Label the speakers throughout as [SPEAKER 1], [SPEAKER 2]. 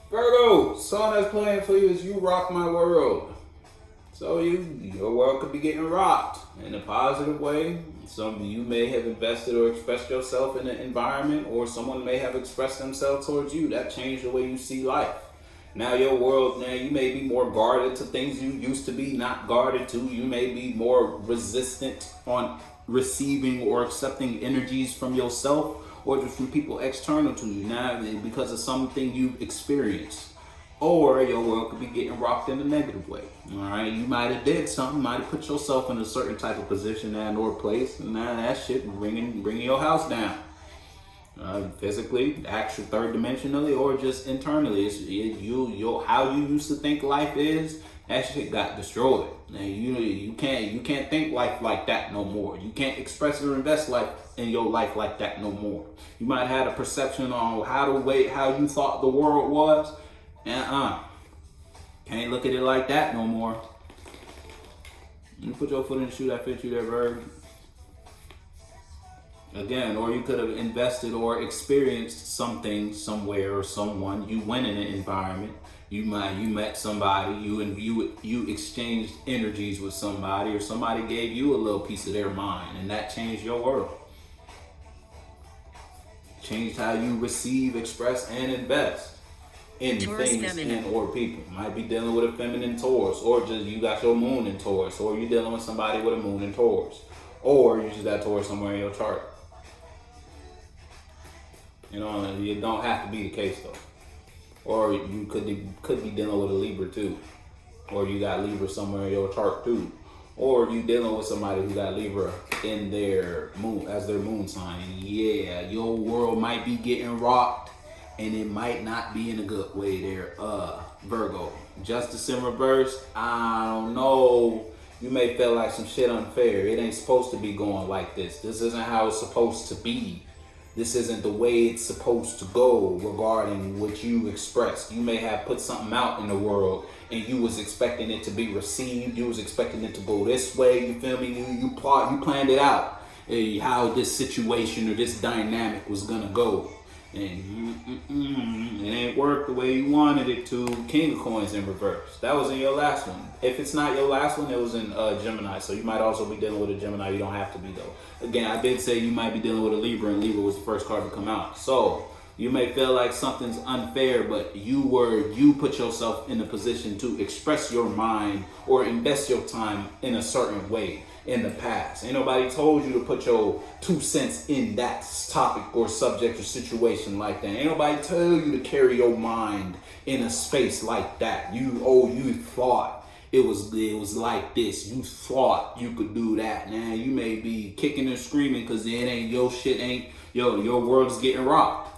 [SPEAKER 1] Virgo, song that's playing for you is You Rock My World. So your world could be getting rocked in a positive way. Some you may have invested or expressed yourself in an environment, or someone may have expressed themselves towards you. That changed the way you see life. Now your world, now you may be more guarded to things you used to be not guarded to. You may be more resistant on receiving or accepting energies from yourself or just from people external to you now because of something you've experienced. Or your world could be getting rocked in a negative way. All right, you might have did something, might have put yourself in a certain type of position and or place, and now that shit bringing your house down. Physically, actual third dimensionally, or just internally. How you used to think life is. That shit got destroyed. And you can't think life like that no more. You can't express or invest life in your life like that no more. You might have had a perception on how you thought the world was. Can't look at it like that no more. You put your foot in the shoe that fits you there, bird. Again, or you could have invested or experienced something somewhere or someone. You went in an environment. You met somebody. You exchanged energies with somebody, or somebody gave you a little piece of their mind, and that changed your world. Changed how you receive, express, and invest in Taurus things feminine. And or people. Might be dealing with a feminine Taurus, or just you got your moon in Taurus, or you dealing with somebody with a moon in Taurus, or you just got Taurus somewhere in your chart. You know, it don't have to be the case though. Or you could be dealing with a Libra too, or you got Libra somewhere in your chart too, or you dealing with somebody who got Libra in their moon as their moon sign. Yeah, your world might be getting rocked. And it might not be in a good way there, Virgo. Justice in reverse, I don't know. You may feel like some shit unfair. It ain't supposed to be going like this. This isn't how it's supposed to be. This isn't the way it's supposed to go regarding what you expressed. You may have put something out in the world and you was expecting it to be received. You was expecting it to go this way. You feel me? You planned it out. How this situation or this dynamic was gonna go. And it ain't worked the way you wanted it to. King of Coins in reverse. That was in your last one. If it's not your last one, it was in Gemini. So you might also be dealing with a Gemini. You don't have to be though. Again, I did say you might be dealing with a Libra, and Libra was the first card to come out. So you may feel like something's unfair, but you put yourself in a position to express your mind or invest your time in a certain way in the past. Ain't nobody told you to put your 2 cents in that topic or subject or situation like that. Ain't nobody tell you to carry your mind in a space like that. You thought it was like this. You thought you could do that. Now you may be kicking and screaming because it ain't your shit. Your world's getting rocked.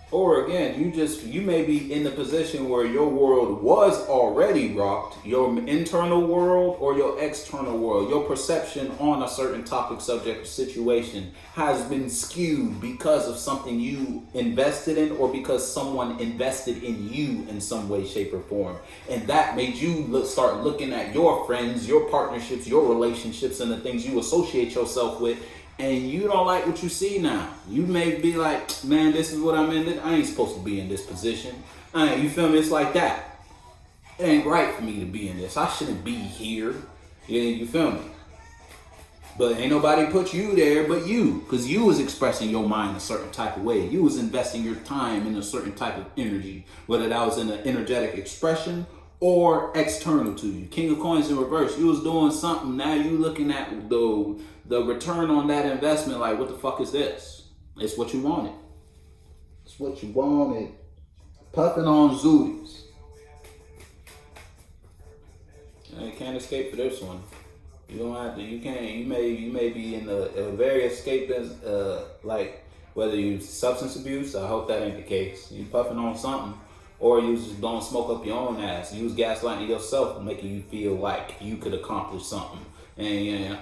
[SPEAKER 1] Or again, you may be in the position where your world was already rocked, your internal world or your external world. Your perception on a certain topic, subject, or situation has been skewed because of something you invested in or because someone invested in you in some way, shape, or form. And that made you start looking at your friends, your partnerships, your relationships, and the things you associate yourself with. And you don't like what you see now. You may be like, man, this is what I'm in. I ain't supposed to be in this position. You feel me? It's like that. It ain't right for me to be in this. I shouldn't be here. Yeah, you feel me? But ain't nobody put you there but you. Because you was expressing your mind a certain type of way. You was investing your time in a certain type of energy. Whether that was in an energetic expression or external to you. King of Coins in reverse. You was doing something. Now you looking at the return on that investment, like, what the fuck is this? It's what you wanted. It's what you wanted. Puffing on zooties. You can't escape for this one. You don't have to. You can't. You may be in a very escapist, like whether you substance abuse. I hope that ain't the case. You puffing on something, or you just don't smoke up your own ass. You was gaslighting yourself, making you feel like you could accomplish something. And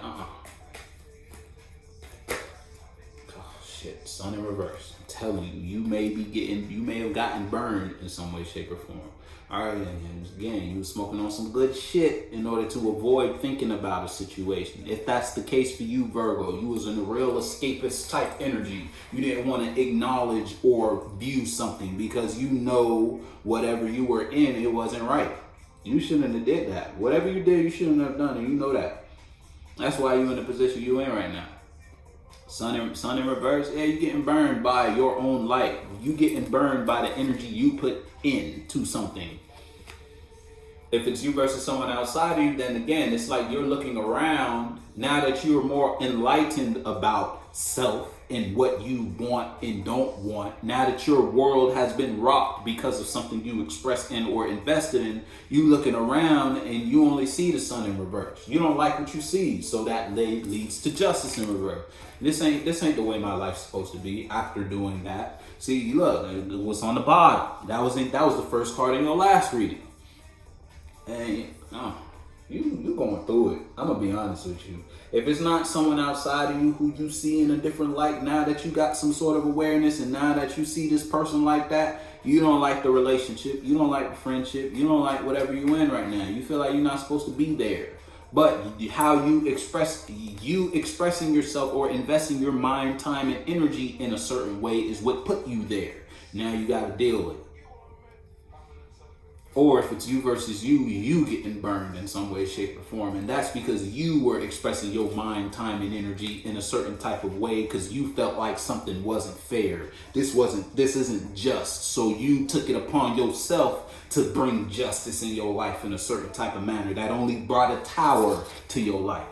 [SPEAKER 1] shit, sun in reverse. I'm telling you, you may have gotten burned in some way, shape, or form. All right, and again, you were smoking on some good shit in order to avoid thinking about a situation. If that's the case for you, Virgo, you was in a real escapist type energy. You didn't want to acknowledge or view something because you know whatever you were in, it wasn't right. You shouldn't have did that. Whatever you did, you shouldn't have done, and you know that. That's why you're in the position you're in right now. Sun in reverse, yeah, you're getting burned by your own light. You getting burned by the energy you put into something. If it's you versus someone outside of you, then again, it's like you're looking around now that you're more enlightened about self and what you want and don't want. Now that your world has been rocked because of something you expressed in or invested in, you looking around and you only see the sun in reverse. You don't like what you see, so that leads to justice in reverse. This ain't the way my life's supposed to be. After doing that, see, look, what's on the bottom? That was the first card in your last reading. And you going through it. I'm gonna be honest with you. If it's not someone outside of you who you see in a different light, now that you got some sort of awareness and now that you see this person like that, you don't like the relationship, you don't like the friendship, you don't like whatever you in right now. You feel like you're not supposed to be there. But how you expressing yourself or investing your mind, time, and energy in a certain way is what put you there. Now you got to deal with it. Or if it's you versus you getting burned in some way, shape, or form. And that's because you were expressing your mind, time, and energy in a certain type of way because you felt like something wasn't fair. This isn't just. So you took it upon yourself to bring justice in your life in a certain type of manner that only brought a tower to your life.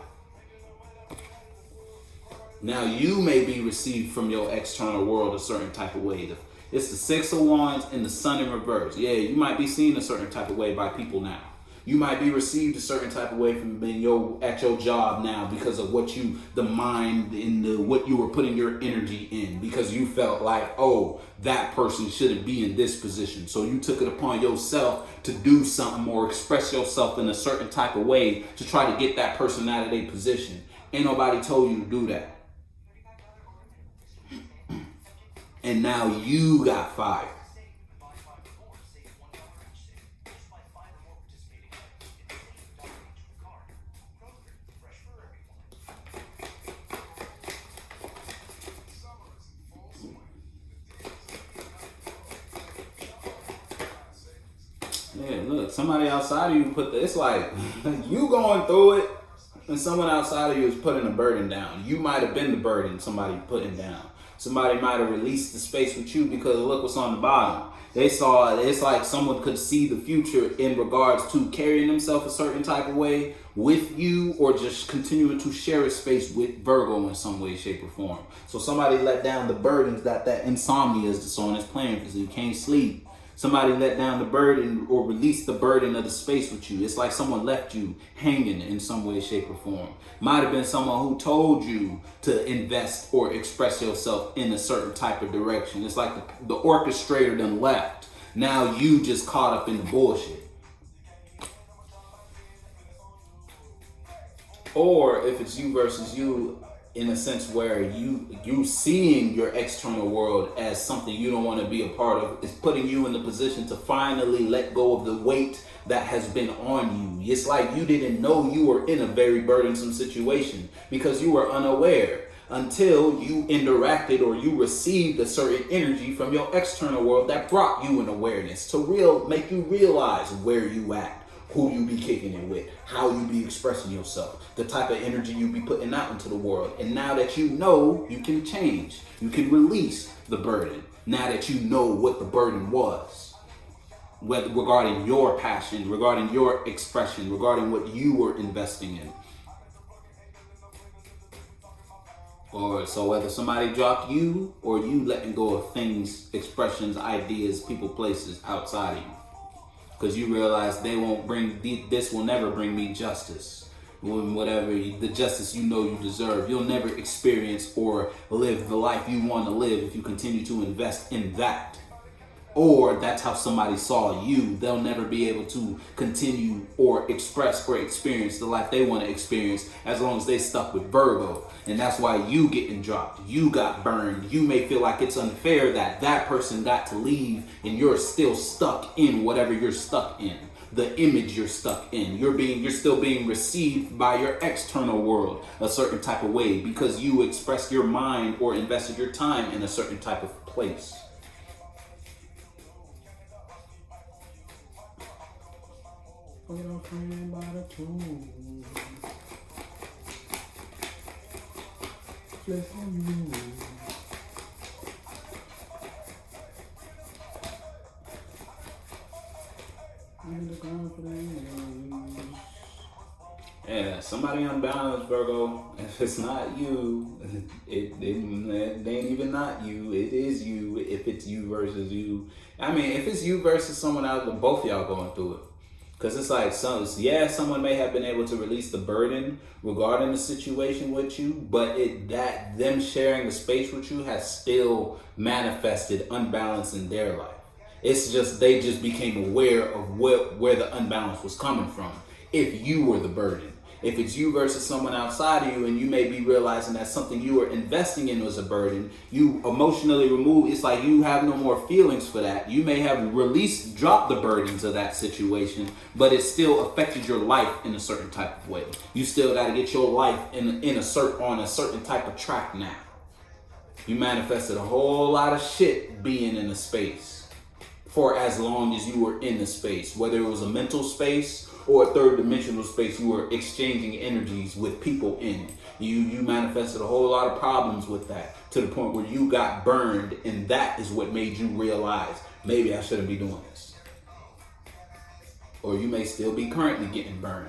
[SPEAKER 1] Now you may be received from your external world a certain type of way. It's the Six of Wands and the Sun in reverse. Yeah, you might be seen a certain type of way by people now. You might be received a certain type of way from being at your job now because of the mind and what you were putting your energy in, because you felt like, oh, that person shouldn't be in this position. So you took it upon yourself to do something or express yourself in a certain type of way to try to get that person out of their position. Ain't nobody told you to do that. And now you got fired. Yeah, look, somebody outside of you it's like you going through it and someone outside of you is putting a burden down. You might have been the burden somebody putting down. Somebody might have released the space with you because look what's on the bottom. They saw it's like someone could see the future in regards to carrying themselves a certain type of way with you or just continuing to share a space with Virgo in some way, shape, or form. So somebody let down the burdens that insomnia is that's on his plan because you can't sleep. Somebody let down the burden or released the burden of the space with you. It's like someone left you hanging in some way, shape, or form. Might have been someone who told you to invest or express yourself in a certain type of direction. It's like the orchestrator done left. Now you just caught up in the bullshit. Or if it's you versus you, in a sense where you seeing your external world as something you don't want to be a part of, is putting you in the position to finally let go of the weight that has been on you. It's like you didn't know you were in a very burdensome situation because you were unaware until you interacted or you received a certain energy from your external world that brought you an awareness to make you realize where you at, who you be kicking it with, how you be expressing yourself, the type of energy you be putting out into the world. And now that you know, you can change. You can release the burden. Now that you know what the burden was, whether regarding your passion, regarding your expression, regarding what you were investing in. Or so whether somebody dropped you or you letting go of things, expressions, ideas, people, places outside of you. Because you realize this will never bring me justice. Whatever, the justice you know you deserve. You'll never experience or live the life you want to live if you continue to invest in that. or that's how somebody saw you, they'll never be able to continue or express or experience the life they want to experience as long as they stuck with Virgo. And that's why you getting dropped, you got burned. You may feel like it's unfair that that person got to leave and you're still stuck in whatever you're stuck in, the image you're stuck in. You're still being received by your external world a certain type of way because you expressed your mind or invested your time in a certain type of place. Yeah, somebody unbalanced, Virgo. If it's not you, it ain't even not you. It is you. If it's you versus you, I mean, if it's you versus someone else, both of y'all going through it. Because it's like, someone may have been able to release the burden regarding the situation with you, but them sharing the space with you has still manifested unbalance in their life. It's just, they just became aware of where the unbalance was coming from. If you were the burden. If it's you versus someone outside of you, and you may be realizing that something you were investing in was a burden, you emotionally remove, it's like you have no more feelings for that. You may have dropped the burdens of that situation, but it still affected your life in a certain type of way. You still got to get your life on a certain type of track now. You manifested a whole lot of shit being in a space for as long as you were in the space, whether it was a mental space or a third dimensional space you were exchanging energies with people in. You manifested a whole lot of problems with that to the point where you got burned, and that is what made you realize, maybe I shouldn't be doing this. Or you may still be currently getting burned.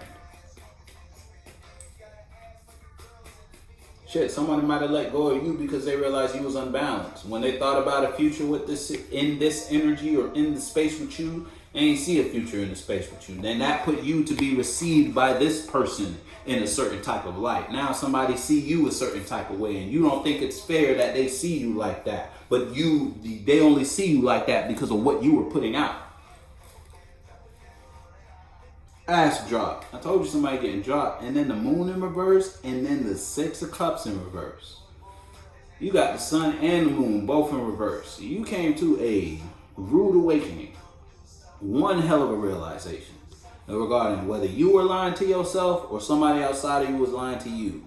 [SPEAKER 1] Shit, somebody might have let go of you because they realized you was unbalanced. When they thought about a future with in this energy or in the space with you, they ain't see a future in the space with you. Then that put you to be received by this person in a certain type of light. Now somebody see you a certain type of way, and you don't think it's fair that they see you like that. But they only see you like that because of what you were putting out. Ass drop. I told you somebody getting dropped, and then the moon in reverse, and then the 6 of cups in reverse. You got the sun and the moon both in reverse. You came to a rude awakening. One hell of a realization regarding whether you were lying to yourself or somebody outside of you was lying to you.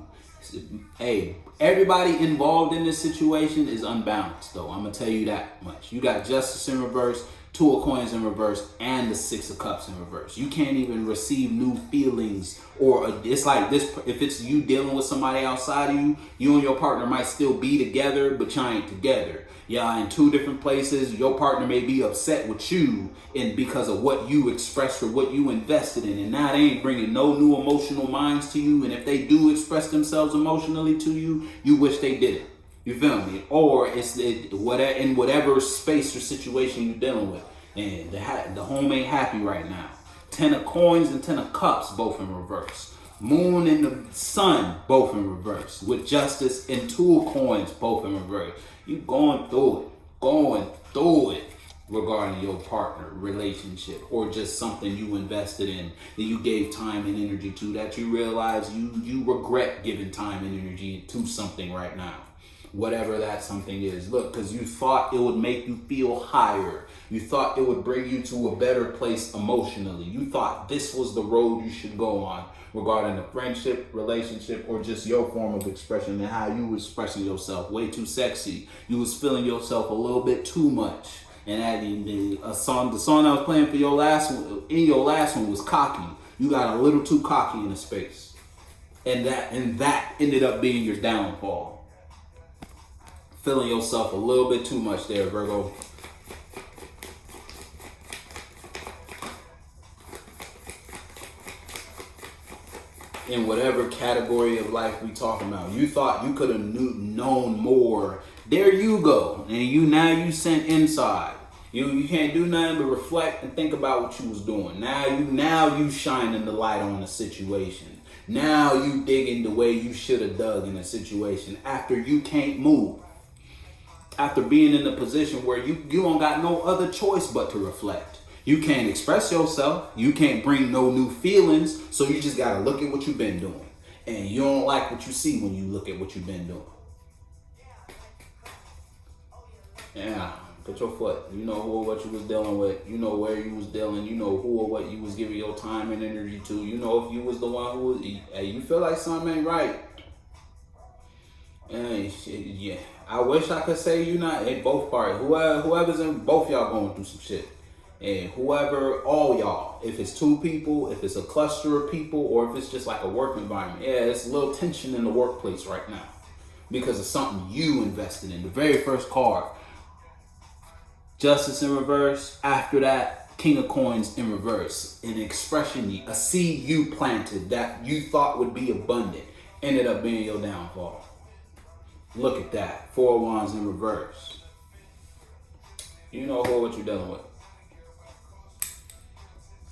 [SPEAKER 1] Hey, everybody involved in this situation is unbalanced, though. I'm going to tell you that much. You got justice in reverse, 2 of coins in reverse, and the 6 of cups in reverse. You can't even receive new feelings, or it's like this. If it's you dealing with somebody outside of you, you and your partner might still be together, but y'all ain't together. Y'all in 2 different places. Your partner may be upset with you and because of what you expressed or what you invested in, and now they ain't bringing no new emotional minds to you. And if they do express themselves emotionally to you, you wish they did it. You feel me? Or in whatever space or situation you're dealing with, and the home ain't happy right now. 10 of coins and 10 of cups both in reverse. Moon and the sun both in reverse, with justice and 2 of coins both in reverse. You going through it regarding your partner, relationship, or just something you invested in that you gave time and energy to, that you realize you regret giving time and energy to something right now. Whatever that something is. Look, because you thought it would make you feel higher. You thought it would bring you to a better place emotionally. You thought this was the road you should go on regarding a friendship, relationship, or just your form of expression and how you were expressing yourself. Way too sexy. You was feeling yourself a little bit too much. And the song I was playing for your last one was cocky. You got a little too cocky in the space. And that ended up being your downfall. Feeling yourself a little bit too much there, Virgo. In whatever category of life we talking about, you thought you could have known more. There you go, and you sent inside. You can't do nothing but reflect and think about what you was doing. Now you shining the light on the situation. Now you digging the way you should have dug in a situation after you can't move. after being in a position where you don't got no other choice but to reflect. You can't express yourself. You can't bring no new feelings. So you just got to look at what you've been doing. And you don't like what you see when you look at what you've been doing. Yeah, put your foot. You know who or what you was dealing with. You know where you was dealing. You know who or what you was giving your time and energy to. You know if you was the one who was, hey, you feel like something ain't right. And yeah, I wish I could say you not in both parties. Whoever's in both y'all going through some shit. And whoever, all y'all, if it's two people, if it's a cluster of people, or if it's just like a work environment, yeah, it's a little tension in the workplace right now because of something you invested in. The very first card, Justice in reverse. After that, King of Coins in reverse. An expression, a seed you planted that you thought would be abundant ended up being your downfall. Look at that. Four of Wands in reverse. You know what you're dealing with.